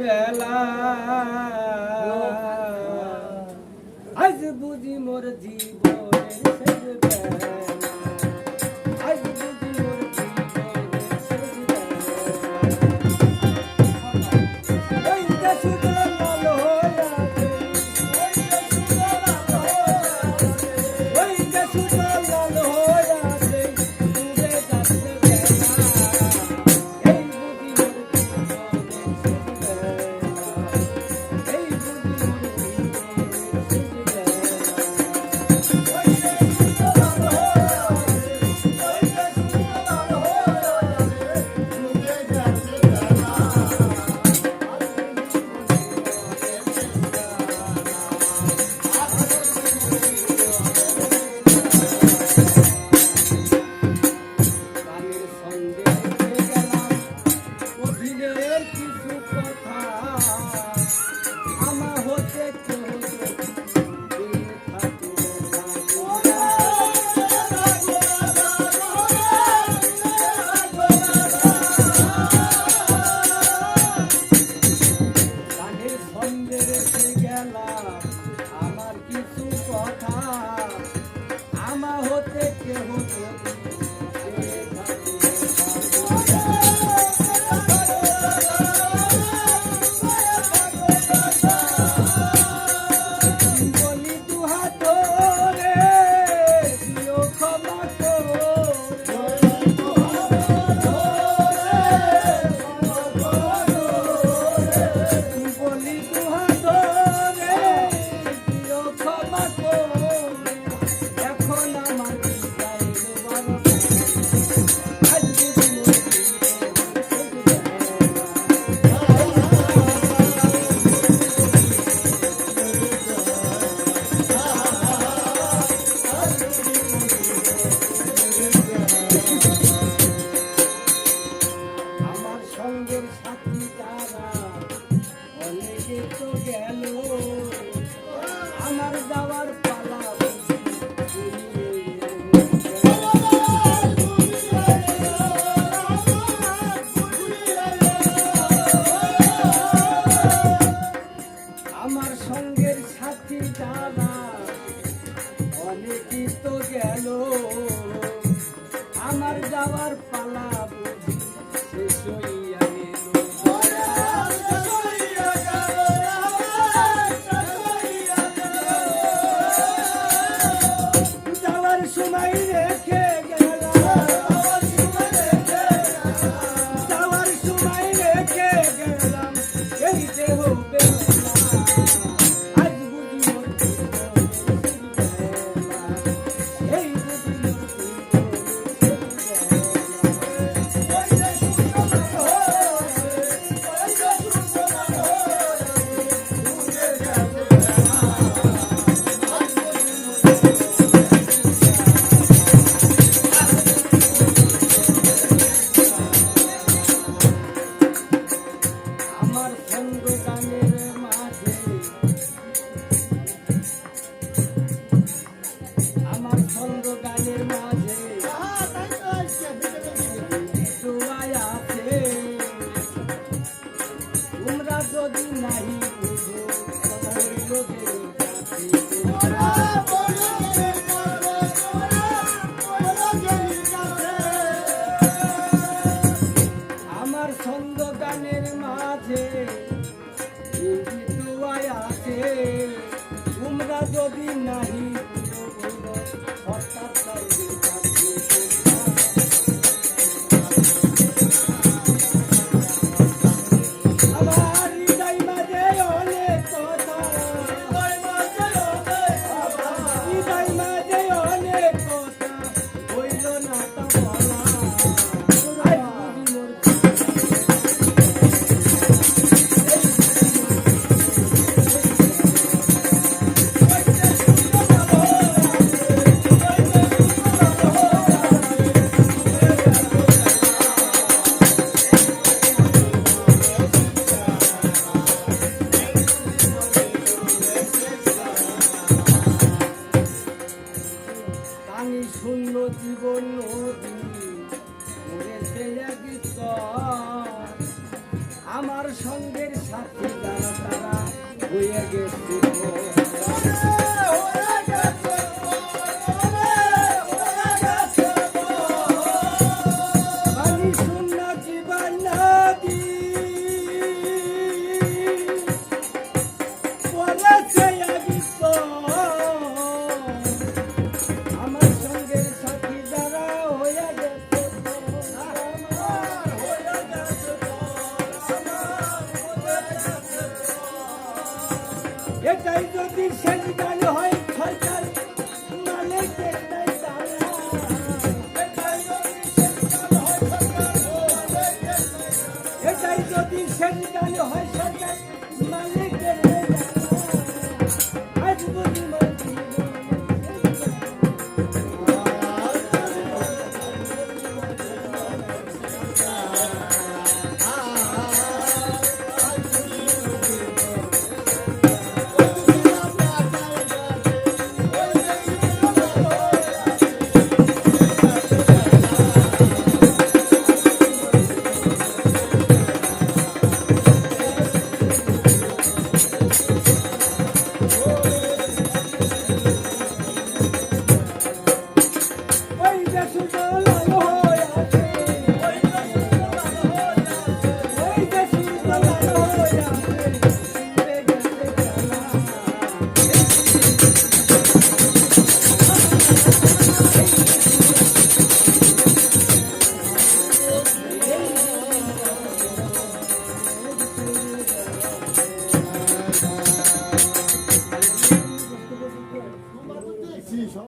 বেলা আজ বুঝি মোর জীবনের শেষ বেলা আজ বুঝি মোর জীবনের শেষ বেলা ওই যে সুন্দর লাল হয়ে আছে ওই যে সুন্দর লাল হয়ে আছে ডুবে যাচ্ছে বেলা এই বুঝি মোর আমার কিছু কথা আমা হতে কেহ বলি দুহা তোরে দিও ক্ষমা বলি দুহা তোরে দিও ক্ষমা এখন আমার আমার সঙ্গের সাথী তারা অনেকে তো গেল আমার যাওয়ার পালা আমার সঙ্গের সাথী যারা অনেকেই তো গেল আমার যাওয়ার পালা বুঝি শেষ হইয়া গেল যাওয়ার সময় রেখে গেলাম যাওয়ার সময় রেখে গেলাম এই দেহ বেলা আজ বুঝি মোর এই বুঝি মোর আমার সঙ্গ গানের মাঝে আমার সঙ্গ গানের মাঝে দোয়ায় আছে তোমরা যদি নাহি বুঝো হইল আমার সঙ্গ গানের মাঝে দোয়ায় আছে তোমরা যদি নাহি হঠাৎ আমার হৃদয় মাঝে অনেক কথা হৃদয় মাঝে অনেক কথা হইল না তা বলা আজ বুঝি মোর সঙ্গের সাথী যারা তারা হয়ে গেছে এটাই যদি শেষ গান হয় ছয়টার মালিক একটাই তারা এটাই যদি শেষ গান হয় ছয়টার মালিক একটাই তারা আজ বুঝি